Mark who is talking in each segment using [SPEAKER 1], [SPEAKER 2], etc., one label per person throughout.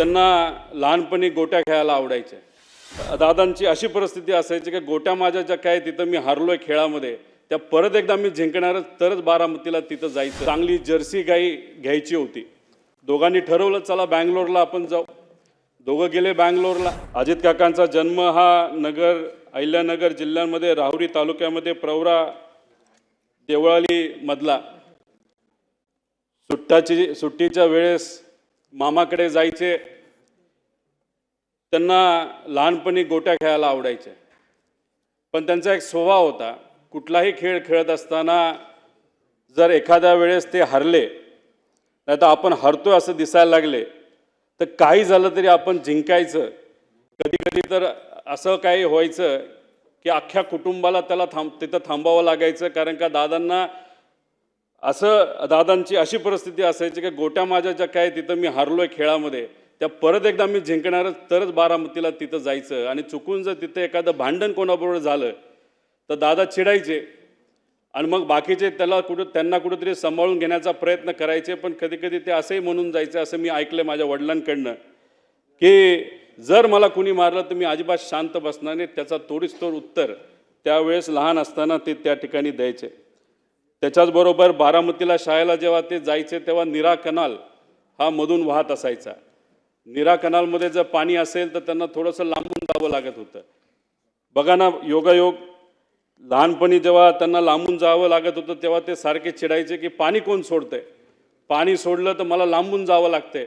[SPEAKER 1] त्यांना लहानपणी गोट्या खेळायला आवडायच्या। दादांची अशी परिस्थिती असायची की गोट्या माझ्या ज्या काय तिथं मी हारलोय खेळामध्ये त्या परत एकदा मी जिंकणारच तरच बारामतीला तिथं जायचं। चांगली जर्सी गाई घ्यायची होती। दोघांनी ठरवलं चला बँगलोरला आपण जाऊ। दोघं गेले बँगलोरला। अजित काकांचा जन्म हा अहिल्यानगर जिल्ह्यामध्ये राहुरी तालुक्यामध्ये प्रवरा देवळाली मधला। सुट्टीच्या वेळेस मामाकडे जायचे। त्यांना लहानपणी गोट्या खेळायला आवडायच्या, पण त्यांचा एक स्वभाव होता कुठलाही खेळ खेळत असताना जर एखाद्या वेळेस ते हरले नाही तर आपण हरतोय असं दिसायला लागले तर काही झालं तरी आपण जिंकायचं। कधी कधी तर असं काही व्हायचं की अख्ख्या कुटुंबाला त्याला तिथं थांबावं लागायचं, कारण का दादांची अशी परिस्थिती असायची की गोट्या माझ्या ज्या काय तिथं मी हारलोय खेळामध्ये त्या परत एकदा मी जिंकणारच तरच बारामतीला तिथं जायचं। आणि चुकून जर तिथं एखादं भांडण कोणाबरोबर झालं तर दादा चिडायचे आणि मग बाकीचे त्यांना कुठेतरी सांभाळून घेण्याचा प्रयत्न करायचे। पण कधी कधी ते असंही म्हणून जायचे, असं मी ऐकलं माझ्या वडिलांकडनं, की जर मला कुणी मारलं तर मी अजिबात शांत बसणार नाही, त्याचा तोडीस तोड उत्तर त्यावेळेस लहान असताना ते त्या ठिकाणी द्यायचे। त्याच्याचबरोबर बारामतीला शाळेला जेव्हा ते जायचे तेव्हा नीरा कनाल हा मधून वाहत असायचा। नीरा कनालमध्ये जर पाणी असेल तर त्यांना थोडंसं लांबून जावं लागत होतं। बघा ना, योगायोग लहानपणी जेव्हा त्यांना लांबून जावं लागत होतं तेव्हा ते सारखे चिडायचे की पाणी कोण सोडतंय, पाणी सोडलं तर मला लांबून जावं लागतंय।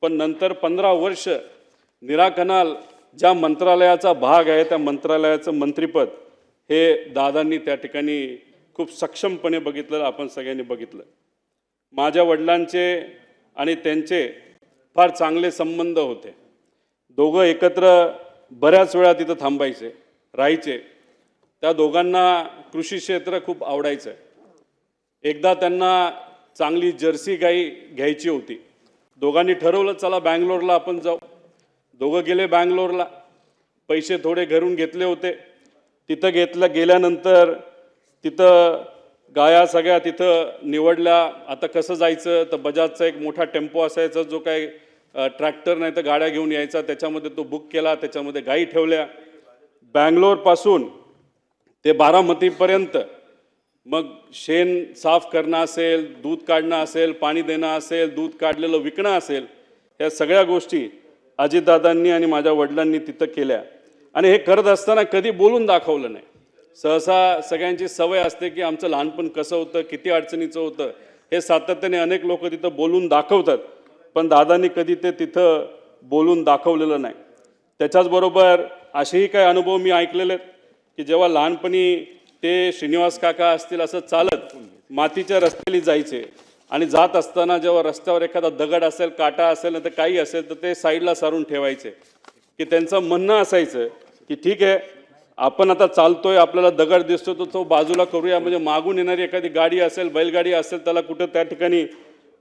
[SPEAKER 1] पण नंतर 15 वर्ष नीरा कनाल ज्या मंत्रालयाचा भाग आहे त्या मंत्रालयाचं मंत्रिपद हे दादांनी त्या ठिकाणी खूप सक्षमपणे बघितलं, आपण सगळ्यांनी बघितलं। माझ्या वडिलांचे आणि त्यांचे फार चांगले संबंध होते। दोघं एकत्र बऱ्याच वेळा तिथं थांबायचे, राहायचे। त्या दोघांना कृषी क्षेत्र खूप आवडायचं। एकदा त्यांना चांगली जर्सी गाई घ्यायची होती। दोघांनी ठरवलं चला बँगलोरला आपण जाऊ। दोघं गेले बँगलोरला। पैसे थोडे घरून घेतले होते। तिथं गेल्यानंतर तिथं गाया सगळ्या तिथं निवडल्या। आता कसं जायचं तर बजाजचा एक मोठा टेम्पो असायचा जो काही ट्रॅक्टर नाही तर गाड्या घेऊन यायचा, त्याच्यामध्ये तो बुक केला, त्याच्यामध्ये गाई ठेवल्या। बँगलोरपासून ते बारामतीपर्यंत मग शेण साफ करणं असेल, दूध काढणं असेल, पाणी देणं असेल, दूध काढलेलं विकणं असेल, या सगळ्या गोष्टी अजितदादांनी आणि माझ्या वडिलांनी तिथं केल्या। आणि हे करत असताना कधी बोलून दाखवलं नाही। सहसा सगळ्यांची सवय असते की आमचं लहानपण कसं होतं, किती अडचणीचं होतं, हे सातत्याने अनेक लोक तिथं बोलून दाखवतात, पण दादांनी कधी ते तिथं बोलून दाखवलेलं नाही। त्याच्याचबरोबर असेही काही अनुभव मी ऐकलेले आहेत की जेव्हा लहानपणी ते श्रीनिवास काका असतील असं चालत मातीच्या रस्त्याने जायचे आणि जात असताना जेव्हा रस्त्यावर एखादा दगड असेल, काटा असेल ना तर काही असेल तर ते साईडला सारून ठेवायचे, की त्यांचं म्हणणं असायचं की ठीक आहे आपण आता चालतोय, आपल्याला दगड दिसतो तर तो बाजूला करूया, म्हणजे मागून येणारी एखादी गाडी असेल, बैलगाडी असेल, त्याला कुठं त्या ठिकाणी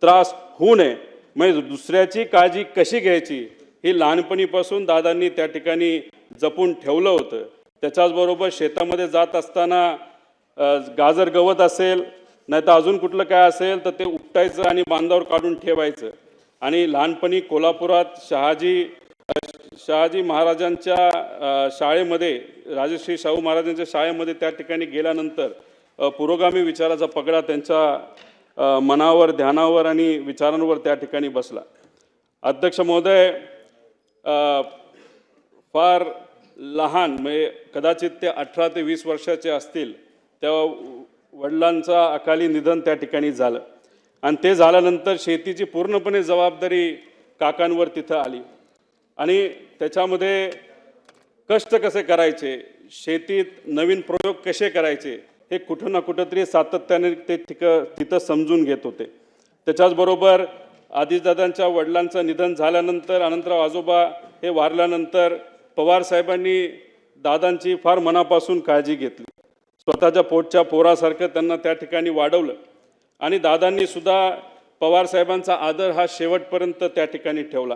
[SPEAKER 1] त्रास होऊ नये। म्हणजे दुसऱ्याची काळजी कशी घ्यायची ही लहानपणीपासून दादांनी त्या ठिकाणी जपून ठेवलं होतं। त्याच्याचबरोबर शेतामध्ये जात असताना गाजर गवत असेल नाही तर अजून कुठलं काय असेल तर ते उपटायचं आणि बांधावर काढून ठेवायचं। आणि लहानपणी कोल्हापुरात शहाजी महाराजांच्या शाळेमध्ये, राजश्री शाहू महाराजांच्या शाळेमध्ये त्या ठिकाणी गेल्यानंतर पुरोगामी विचाराचा पगडा त्यांच्या मनावर, ध्यानावर आणि विचारांवर त्या ठिकाणी बसला। अध्यक्ष महोदय, फार लहान म्हणजे कदाचित ते 18 ते 20 वर्षाचे असतील तेव्हा वडिलांचा अकाली निधन त्या ठिकाणी झालं आणि ते झाल्यानंतर शेतीची पूर्णपणे जबाबदारी काकांवर तिथं आली। आणि त्याच्यामध्ये कष्ट कसे करायचे, शेतीत नवीन प्रयोग कसे करायचे हे कुठं ना कुठंतरी सातत्याने ते तिथं समजून घेत होते। त्याच्याचबरोबर अजितदादांच्या वडिलांचं निधन झाल्यानंतर अनंतराव आजोबा हे वारल्यानंतर पवार साहेबांनी दादांची फार मनापासून काळजी घेतली। स्वतःच्या पोटच्या पोरासारखं त्यांना त्या ठिकाणी वाढवलं आणि दादांनी सुद्धा पवार साहेबांचा आदर हा शेवटपर्यंत त्या ठिकाणी ठेवला।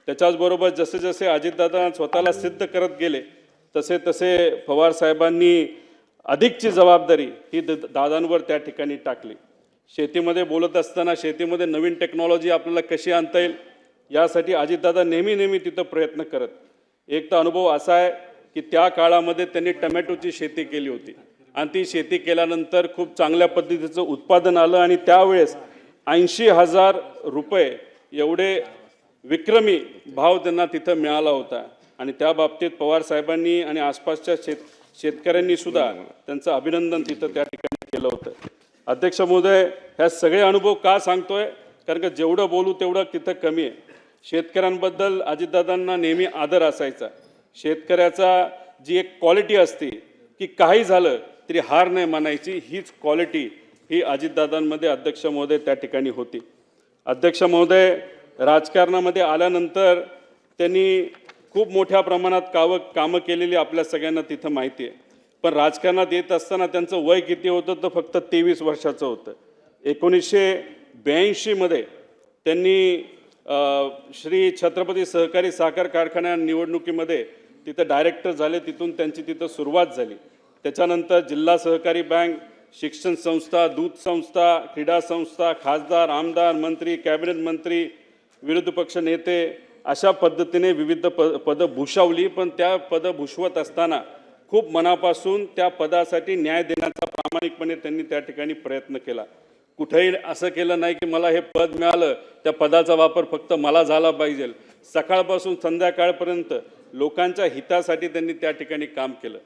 [SPEAKER 1] त्याच्याचबरोबर जसे जसे अजितदादा स्वतःला सिद्ध करत गेले तसे तसे पवार साहेबांनी अधिकची जबाबदारी ही दादांवर त्या ठिकाणी टाकली। शेतीमध्ये बोलत असताना शेतीमध्ये नवीन टेक्नॉलॉजी आपल्याला कशी आणता येईल, यासाठी अजितदादा नेहमी तिथं प्रयत्न करत. एक तर अनुभव असा आहे की त्या काळामध्ये त्यांनी टमॅटोची शेती केली होती आणि ती शेती केल्यानंतर खूप चांगल्या पद्धतीचं उत्पादन आलं आणि त्यावेळेस 80,000 रुपये एवढे विक्रमी भाव त्यांना तिथं मिळाला होता. आणि त्या बाबतीत पवार साहेबांनी आणि आसपासच्या शेतकऱ्यांनी सुद्धा त्यांचं अभिनंदन तिथं त्या ठिकाणी केलं होतं. अध्यक्ष महोदय, ह्या सगळे अनुभव का सांगतोय? कारण का जेवढं बोलू तेवढं तिथं कमी आहे. शेतकऱ्यांबद्दल अजितदादांना नेहमी आदर असायचा. शेतकऱ्याचा जी एक क्वालिटी असते की काही झालं तरी हार नाही मानायची, हीच क्वालिटी ही अजितदादांमध्ये अध्यक्ष महोदय त्या ठिकाणी होती. अध्यक्ष महोदय, राजकारणामध्ये आल्यानंतर त्यांनी खूप मोठ्या प्रमाणात कामं केलेली आपल्या सगळ्यांना तिथं माहिती आहे. पण राजकारणात येत असताना त्यांचं वय किती होतं? तर फक्त 23 वर्षाचं होतं. 1982 मध्ये त्यांनी श्री छत्रपती सहकारी साखर कारखान्या निवडणुकीमध्ये तिथं डायरेक्टर झाले. तिथून त्यांची तिथं सुरुवात झाली. त्याच्यानंतर जिल्हा सहकारी बँक, शिक्षण संस्था, दूध संस्था, क्रीडा संस्था, खासदार, आमदार, मंत्री, कॅबिनेट मंत्री, विरोधी पक्ष नेते, अशा पद्धतीने विविध पदं भूषवली. पण त्या पदं भूषवत असताना खूप मनापासून त्या पदासाठी न्याय देण्याचा प्रामाणिकपणे त्यांनी त्या ठिकाणी प्रयत्न केला. कुठेही असं केलं नाही की मला हे पद मिळालं, त्या पदाचा वापर फक्त मला झाला पाहिजे. सकाळपासून संध्याकाळपर्यंत लोकांच्या हितासाठी त्यांनी त्या ठिकाणी काम केलं.